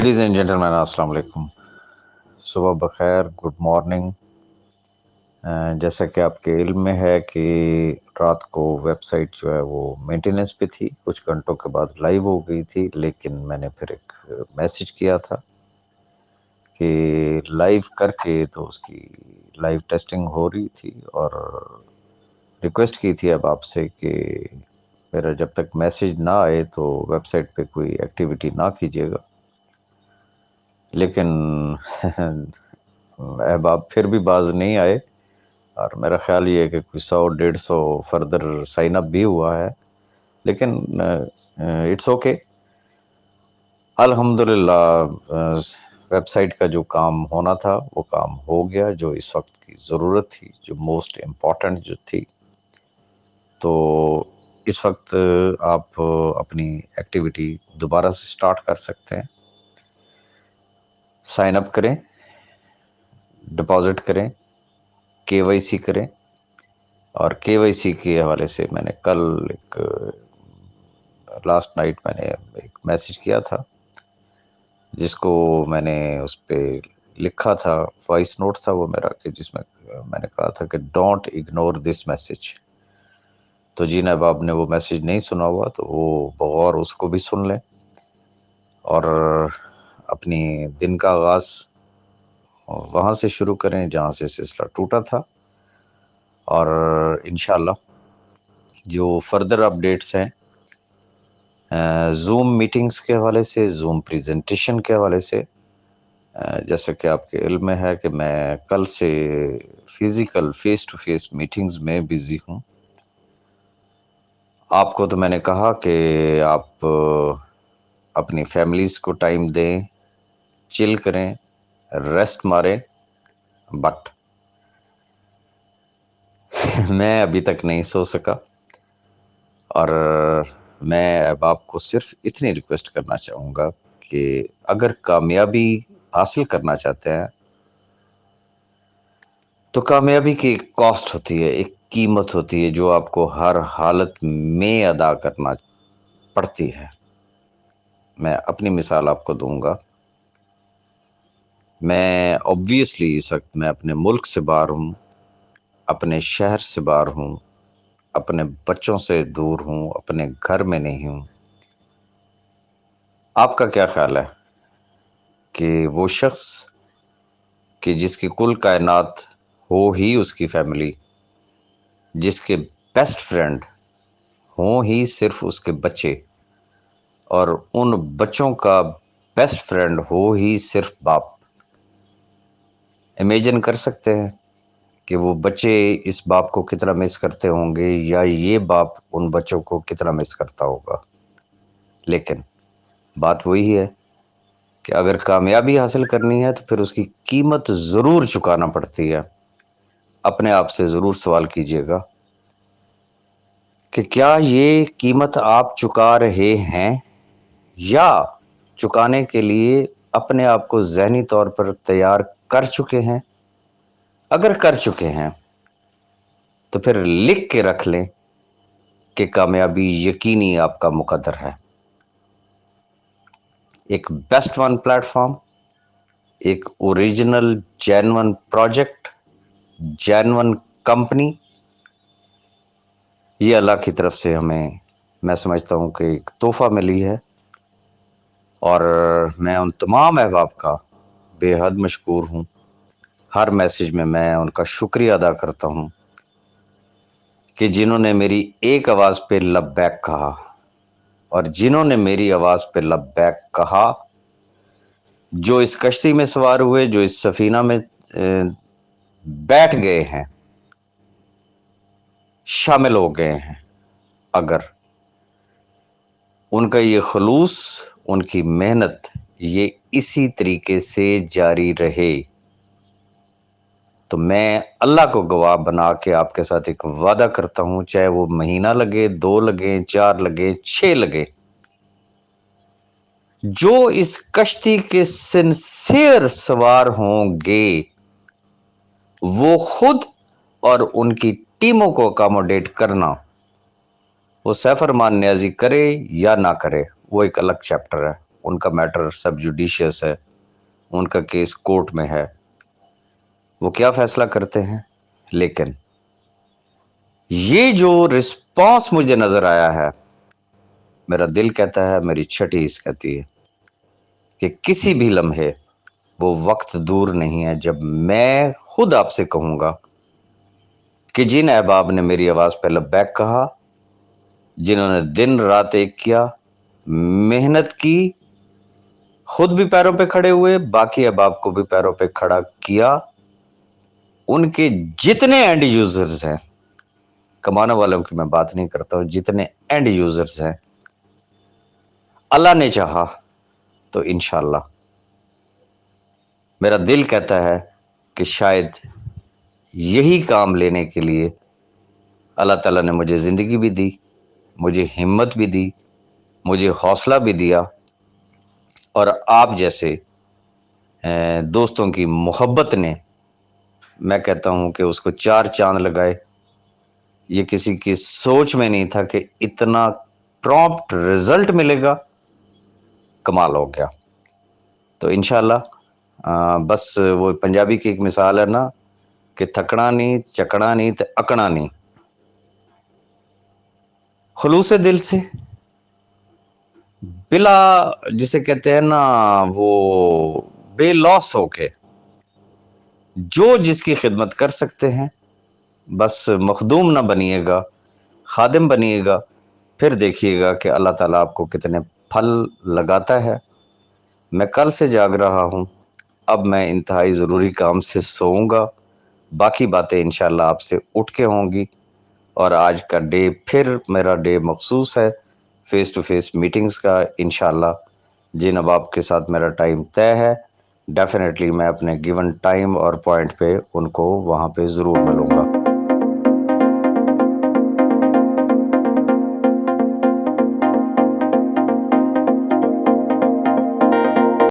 Ladies and gentleman अस्सलाम वालेकुम। सुबह बखैर, गुड मॉर्निंग। जैसा कि आपके इल्म में है कि रात को वेबसाइट जो है वो मेंटेनेंस पे थी, कुछ घंटों के बाद लाइव हो गई थी, लेकिन मैंने फिर एक मैसेज किया था कि लाइव करके तो उसकी लाइव टेस्टिंग हो रही थी और रिक्वेस्ट की थी अब आपसे कि मेरा जब तक मैसेज ना आए तो वेबसाइट पे कोई एक्टिविटी ना कीजिएगा। लेकिन अहबाब फिर भी बाज नहीं आए और मेरा ख्याल ये है कि कोई 100-150 फर्दर साइन अप भी हुआ है, लेकिन इट्स ओके। अल्हम्दुलिल्लाह वेबसाइट का जो काम होना था वो काम हो गया, जो इस वक्त की ज़रूरत थी, जो मोस्ट इम्पॉर्टेंट जो थी। तो इस वक्त आप अपनी एक्टिविटी दोबारा से स्टार्ट कर सकते हैं। साइन अप करें, डिपॉजिट करें, केवाईसी करें। और केवाईसी के हवाले से मैंने कल एक लास्ट नाइट मैंने एक मैसेज किया था, जिसको मैंने उस पे लिखा था, वॉइस नोट था वो मेरा, कि जिसमें मैंने कहा था कि डोंट इग्नोर दिस मैसेज। तो जी नाब आपने वो मैसेज नहीं सुना हुआ तो वो बगौर उसको भी सुन लें और अपनी दिन का आगाज़ वहाँ से शुरू करें जहाँ से सिलसिला टूटा था। और इंशाल्लाह जो फर्दर अपडेट्स हैं ज़ूम मीटिंग्स के हवाले से, ज़ूम प्रेजेंटेशन के हवाले से, जैसा कि आपके इल्म में है कि मैं कल से physical face to face meetings में बिज़ी हूँ। आपको तो मैंने कहा कि आप अपनी फैमिलीज़ को टाइम दें, चिल करें, रेस्ट मारें, बट मैं अभी तक नहीं सो सका और मैं अब आपको सिर्फ़ इतनी रिक्वेस्ट करना चाहूँगा कि अगर कामयाबी हासिल करना चाहते हैं तो कामयाबी की एक कॉस्ट होती है, एक कीमत होती है जो आपको हर हालत में अदा करना पड़ती है। मैं अपनी मिसाल आपको दूँगा। मैं ऑब्वियसली इस वक़्त मैं अपने मुल्क से बाहर हूँ, अपने शहर से बाहर हूँ, अपने बच्चों से दूर हूँ, अपने घर में नहीं हूँ। आपका क्या ख़्याल है कि वो शख़्स कि जिसकी कुल कायनात हो ही उसकी फ़ैमिली, जिसके बेस्ट फ्रेंड हों ही सिर्फ़ उसके बच्चे और उन बच्चों का बेस्ट फ्रेंड हो ही सिर्फ बाप। इमेजिन कर सकते हैं कि वो बच्चे इस बाप को कितना मिस करते होंगे या ये बाप उन बच्चों को कितना मिस करता होगा। लेकिन बात वही है कि अगर कामयाबी हासिल करनी है तो फिर उसकी कीमत ज़रूर चुकाना पड़ती है। अपने आप से ज़रूर सवाल कीजिएगा कि क्या ये कीमत आप चुका रहे हैं या चुकाने के लिए अपने आप को ज़हनी तौर पर तैयार कर चुके हैं? अगर कर चुके हैं, तो फिर लिख के रख लें कि कामयाबी यकीनी आपका मुकद्दर है। एक बेस्ट वन प्लेटफ़ॉर्म, एक original genuine project, genuine company, ये अल्लाह की तरफ से हमें, मैं समझता हूँ कि एक तोहफ़ा मिली है और मैं उन तमाम अहबाब का बेहद मशकूर हूँ। हर मैसेज में मैं उनका शुक्रिया अदा करता हूँ कि जिन्होंने मेरी एक आवाज़ पे लब्बैक कहा और जिन्होंने मेरी आवाज़ पे लब्बैक कहा, जो इस कश्ती में सवार हुए, जो इस सफ़ीना में बैठ गए हैं, शामिल हो गए हैं, अगर उनका ये ख़ुलूस, उनकी मेहनत ये इसी तरीके से जारी रहे, तो मैं अल्लाह को गवाह बना के आपके साथ एक वादा करता हूँ, चाहे वो महीना लगे, 2 लगे, 4 लगे, 6 लगे, जो इस कश्ती के सिंसियर सवार होंगे, वो खुद और उनकी टीमों को अकोमोडेट करना, वो सैफ अरमान नियाज़ी करे या ना करे, वो एक अलग चैप्टर है। ان کا میٹر سب جوڈیشیس ہے، ان کا کیس کورٹ میں ہے، وہ کیا فیصلہ کرتے ہیں. لیکن یہ جو رسپانس مجھے نظر آیا ہے، میرا دل کہتا ہے، میری چھٹی اس کہتی ہے کہ کسی بھی لمحے وہ وقت دور نہیں ہے جب میں خود آپ سے کہوں گا کہ جن احباب نے میری آواز پہ لبیک کہا، جنہوں نے دن رات ایک کیا، محنت کی، خود بھی پیروں پہ کھڑے ہوئے، باقی احباب کو بھی پیروں پہ کھڑا کیا، ان کے جتنے اینڈ یوزرز ہیں، کمانے والوں کی میں بات نہیں کرتا ہوں، جتنے اینڈ یوزرز ہیں، اللہ نے چاہا تو انشاءاللہ میرا دل کہتا ہے کہ شاید یہی کام لینے کے لیے اللہ تعالیٰ نے مجھے زندگی بھی دی، مجھے ہمت بھی دی، مجھے حوصلہ بھی دیا، اور آپ جیسے دوستوں کی محبت نے، میں کہتا ہوں کہ اس کو 4 چاند لگائے. یہ کسی کی سوچ میں نہیں تھا کہ اتنا پرومپٹ رزلٹ ملے گا. کمال ہو گیا. تو انشاءاللہ بس وہ پنجابی کی ایک مثال ہے نا کہ تھکنا نہیں، چکنا نہیں تے اکنا نہیں. خلوص دل سے، بلا جسے کہتے ہیں نا وہ بے لوس ہو کے، جو جس کی خدمت کر سکتے ہیں، بس مخدوم نہ بنیے گا، خادم بنیے گا، پھر دیکھیے گا کہ اللہ تعالیٰ آپ کو کتنے پھل لگاتا ہے. میں کل سے جاگ رہا ہوں، اب میں انتہائی ضروری کام سے سوؤں گا، باقی باتیں انشاءاللہ آپ سے اٹھ کے ہوں گی. اور آج کا ڈے پھر میرا ڈے مخصوص ہے فیس ٹو فیس میٹنگز کا. انشاءاللہ جن اب کے ساتھ میرا ٹائم طے ہے، ڈیفینیٹلی میں اپنے گیون ٹائم اور پوائنٹ پہ ان کو وہاں پہ ضرور ملوں گا.